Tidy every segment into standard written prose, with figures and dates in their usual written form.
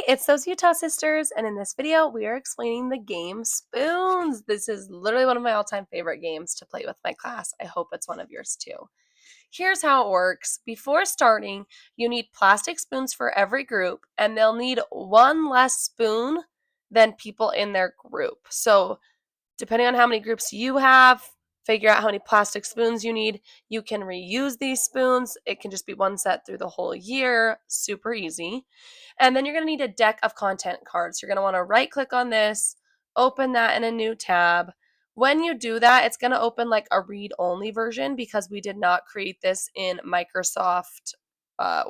it's those Utah sisters, and in this video, we are explaining the game Spoons. This is literally one of my all-time favorite games to play with my class. I hope it's one of yours too. Here's how it works. Before starting, you need plastic spoons for every group, and they'll need one less spoon than people in their group. So depending on how many groups you have, figure out how many plastic spoons you need. You can reuse these spoons. It can just be one set through the whole year. Super easy. And then you're going to need a deck of content cards. You're going to want to right click on this, open that in a new tab. When you do that, it's going to open like a read-only version because we did not create this in Microsoft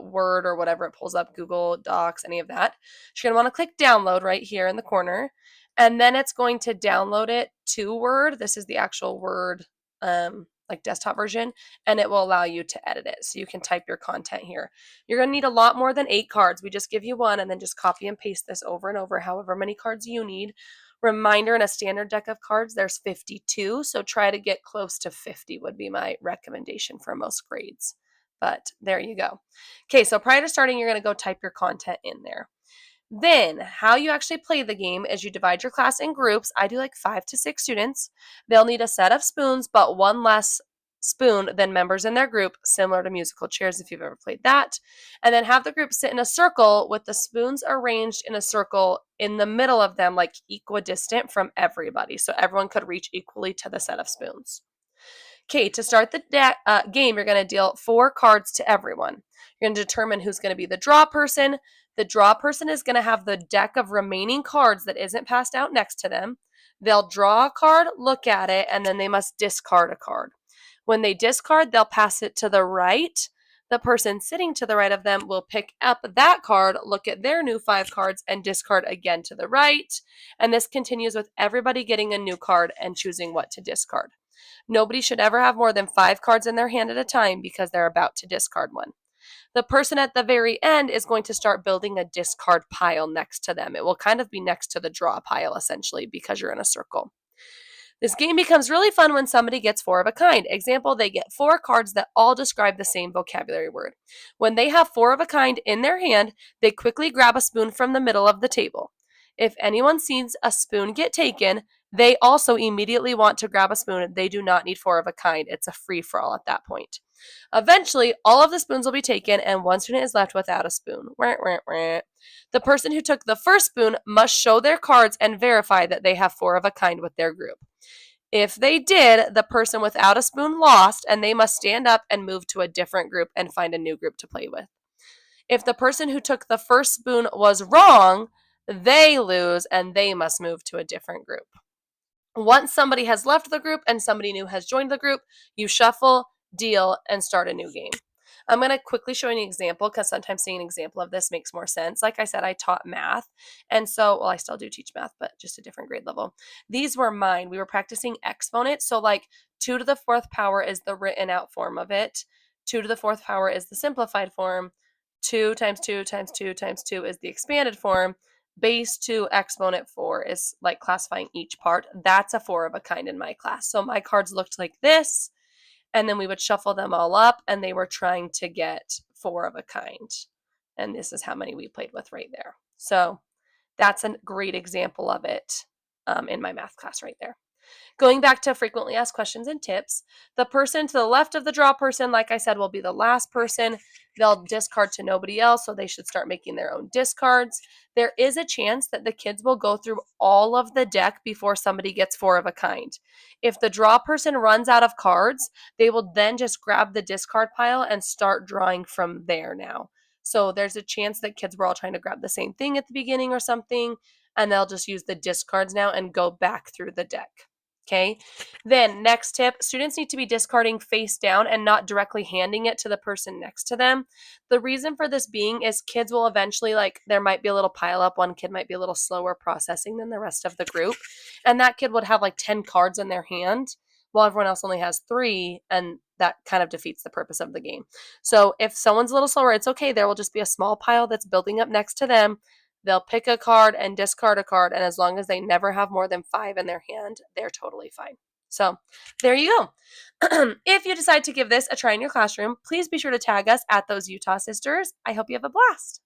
Word or whatever it pulls up, Google Docs, any of that. You're going to want to click download right here in the corner. And then it's going to download it to Word. This is the actual Word like desktop version, and it will allow you to edit it. So you can type your content here. You're going to need a lot more than 8 cards. We just give you one and then just copy and paste this over and over, however many cards you need. Reminder, in a standard deck of cards, there's 52, so try to get close to 50 would be my recommendation for most grades. But there you go. Okay, so prior to starting, you're going to go type your content in there. Then, how you actually play the game is you divide your class in groups. I do like 5 to 6 students. They'll need a set of spoons, but one less spoon than members in their group, similar to musical chairs if you've ever played that. And then have the group sit in a circle with the spoons arranged in a circle in the middle of them, like equidistant from everybody. So everyone could reach equally to the set of spoons. Okay, to start the game, you're going to deal 4 cards to everyone. You're going to determine who's going to be the draw person. The draw person is going to have the deck of remaining cards that isn't passed out next to them. They'll draw a card, look at it, and then they must discard a card. When they discard, they'll pass it to the right. The person sitting to the right of them will pick up that card, look at their new 5 cards, and discard again to the right. And this continues with everybody getting a new card and choosing what to discard. Nobody should ever have more than 5 cards in their hand at a time because they're about to discard one. The person at the very end is going to start building a discard pile next to them. It will kind of be next to the draw pile, essentially, because you're in a circle. This game becomes really fun when somebody gets 4 of a kind. Example, they get 4 cards that all describe the same vocabulary word. When they have 4 of a kind in their hand, they quickly grab a spoon from the middle of the table. If anyone sees a spoon get taken, they also immediately want to grab a spoon. They do not need 4 of a kind. It's a free-for-all at that point. Eventually, all of the spoons will be taken, and one student is left without a spoon. The person who took the first spoon must show their cards and verify that they have 4 of a kind with their group. If they did, the person without a spoon lost, and they must stand up and move to a different group and find a new group to play with. If the person who took the first spoon was wrong, they lose, and they must move to a different group. Once somebody has left the group and somebody new has joined the group, you shuffle, deal, and start a new game. I'm going to quickly show you an example because sometimes seeing an example of this makes more sense. Like I said, I taught math. And so, well, I still do teach math, but just a different grade level. These were mine. We were practicing exponents. So like 2 to the 4th power is the written out form of it. 2 to the 4th power is the simplified form. 2 times 2 times 2 times 2 is the expanded form. Base 2 exponent 4 is like classifying each part. That's a 4 of a kind in my class. So my cards looked like this. And then we would shuffle them all up, and they were trying to get 4 of a kind. And this is how many we played with right there. So that's a great example of it in my math class right there. Going back to frequently asked questions and tips, the person to the left of the draw person, like I said, will be the last person. They'll discard to nobody else, so they should start making their own discards. There is a chance that the kids will go through all of the deck before somebody gets 4 of a kind. If the draw person runs out of cards, they will then just grab the discard pile and start drawing from there now. So there's a chance that kids were all trying to grab the same thing at the beginning or something, and they'll just use the discards now and go back through the deck. Okay, then next tip, students need to be discarding face down and not directly handing it to the person next to them. The reason for this being is kids will eventually, like, there might be a little pile up. One kid might be a little slower processing than the rest of the group, and that kid would have like 10 cards in their hand while everyone else only has 3, and that kind of defeats the purpose of the game. So if someone's a little slower, it's okay. There will just be a small pile that's building up next to them. They'll pick a card and discard a card, and as long as they never have more than 5 in their hand, they're totally fine. So there you go. If you decide to give this a try in your classroom, please be sure to tag us at those Utah sisters. I hope you have a blast.